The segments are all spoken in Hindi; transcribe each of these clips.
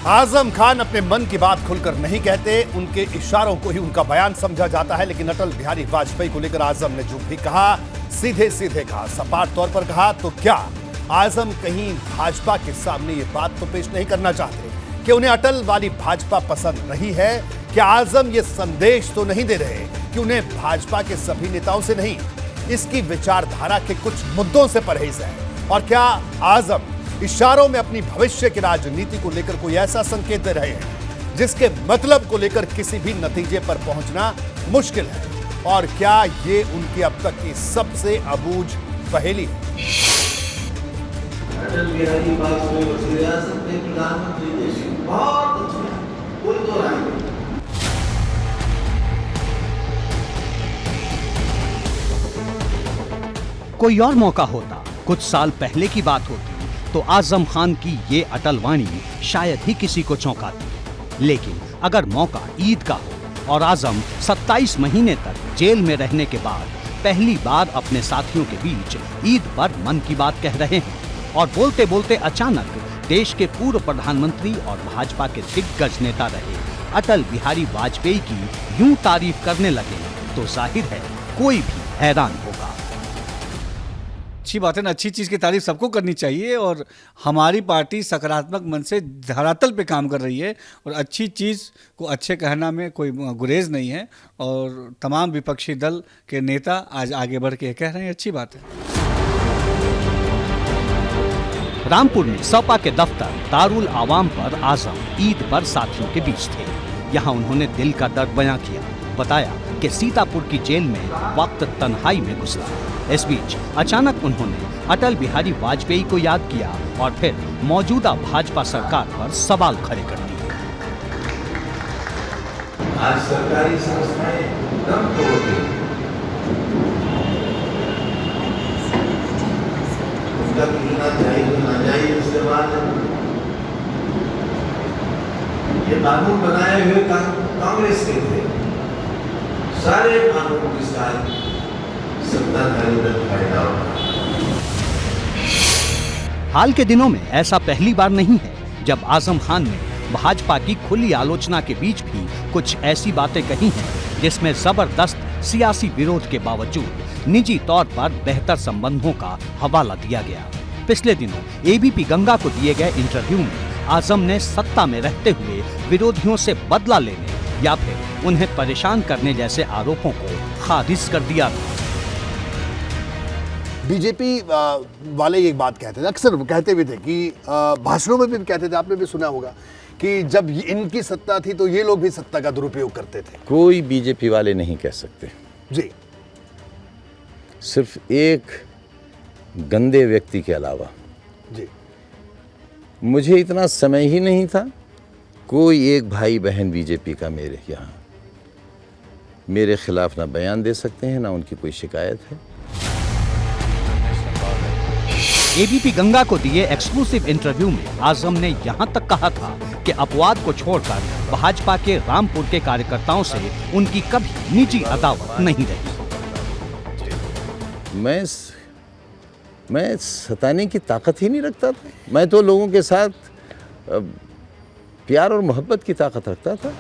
आजम खान अपने मन की बात खुलकर नहीं कहते, उनके इशारों को ही उनका बयान समझा जाता है। लेकिन अटल बिहारी वाजपेयी को लेकर आजम ने जो भी कहा सीधे सीधे कहा, सपाट तौर पर कहा। तो क्या आजम कहीं भाजपा के सामने ये बात तो पेश नहीं करना चाहते कि उन्हें अटल वाली भाजपा पसंद रही है? क्या आजम ये संदेश तो नहीं दे रहे कि उन्हें भाजपा के सभी नेताओं से नहीं, इसकी विचारधारा के कुछ मुद्दों से परहेज है? और क्या आजम इशारों में अपनी भविष्य की राजनीति को लेकर कोई ऐसा संकेत दे रहे हैं जिसके मतलब को लेकर किसी भी नतीजे पर पहुंचना मुश्किल है? और क्या ये उनकी अब तक की सबसे अबूझ पहेली है? अटल बिहारी वाजपेयी रियासत में प्रधानमंत्री देश बहुत अच्छे, कोई तो राय नहीं। कोई और मौका होता, कुछ साल पहले की बात होती, तो आजम खान की ये अटल वाणी शायद ही किसी को चौंकाती। लेकिन अगर मौका ईद का हो और आजम 27 महीने तक जेल में रहने के बाद पहली बार अपने साथियों के बीच ईद पर मन की बात कह रहे हैं और बोलते बोलते अचानक देश के पूर्व प्रधानमंत्री और भाजपा के दिग्गज नेता रहे अटल बिहारी वाजपेयी की यूं तारीफ करने लगे, तो जाहिर है कोई भी हैरान होगा। अच्छी बात है ना, अच्छी चीज़ की तारीफ सबको करनी चाहिए और हमारी पार्टी सकारात्मक मन से धरातल पे काम कर रही है और अच्छी चीज़ को अच्छे कहना में कोई गुरेज नहीं है और तमाम विपक्षी दल के नेता आज आगे बढ़ के कह रहे हैं, अच्छी बात है। रामपुर में सपा के दफ्तर दारुल आवाम पर आजम ईद पर साथियों के बीच थे। यहाँ उन्होंने दिल का दर्द बयां किया, बताया कि सीतापुर की जेल में वक्त तन्हाई में गुजरा। इस बीच अचानक उन्होंने अटल बिहारी वाजपेयी को याद किया और फिर मौजूदा भाजपा सरकार पर सवाल खड़े कर दिए। आज सरकारी संस्थाएं दम तोड़ गई, उनका कितना चाहिए तो ना चाहिए उसके बाद ये कानून बनाए हुए कांग्रेस के थे, सारे कानून के साथ हाल के दिनों में ऐसा पहली बार नहीं है जब आजम खान ने भाजपा की खुली आलोचना के बीच भी कुछ ऐसी बातें कही हैं जिसमें जबरदस्त सियासी विरोध के बावजूद निजी तौर पर बेहतर संबंधों का हवाला दिया गया। पिछले दिनों एबीपी गंगा को दिए गए इंटरव्यू में आजम ने सत्ता में रहते हुए विरोधियों से बदला लेने या फिर उन्हें परेशान करने जैसे आरोपों को खारिज कर दिया था। बीजेपी वाले एक बात कहते थे, अक्सर कहते भी थे कि भाषणों में भी कहते थे, आपने भी सुना होगा कि जब इनकी सत्ता थी तो ये लोग भी सत्ता का दुरुपयोग करते थे। कोई बीजेपी वाले नहीं कह सकते जी, सिर्फ एक गंदे व्यक्ति के अलावा। जी, मुझे इतना समय ही नहीं था, कोई एक भाई बहन बीजेपी का मेरे यहाँ मेरे खिलाफ ना बयान दे सकते हैं, ना उनकी कोई शिकायत है। एबीपी गंगा को दिए एक्सक्लूसिव इंटरव्यू में आजम ने यहां तक कहा था कि अपवाद को छोड़कर भाजपा के रामपुर के कार्यकर्ताओं से उनकी कभी निजी अदावत नहीं रही। मैं सताने की ताकत ही नहीं रखता था, मैं तो लोगों के साथ प्यार और मोहब्बत की ताकत रखता था।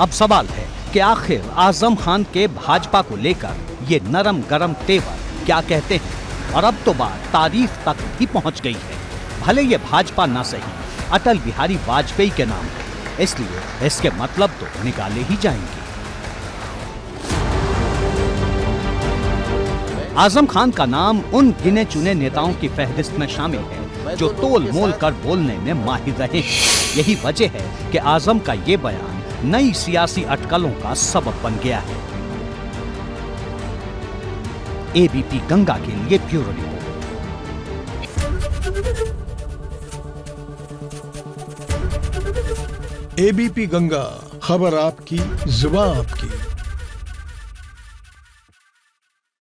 अब सवाल है कि आखिर आजम खान के भाजपा को लेकर ये नरम गरम तेवर क्या कहते हैं? और अब तो बात तारीफ तक ही पहुंच गई है। भले ये भाजपा ना सही, अटल बिहारी वाजपेयी के नाम है, इसलिए इसके मतलब तो निकाले ही जाएंगे। आजम खान का नाम उन गिने चुने नेताओं की फहरिस्त में शामिल है जो तोल मोल कर बोलने में माहिर रहे हैं। यही वजह है कि आजम का ये बयान नई सियासी अटकलों का सबब बन गया है। एबीपी गंगा के लिए ब्यूरो रिपोर्ट। एबीपी गंगा, खबर आपकी, जुबान आपकी।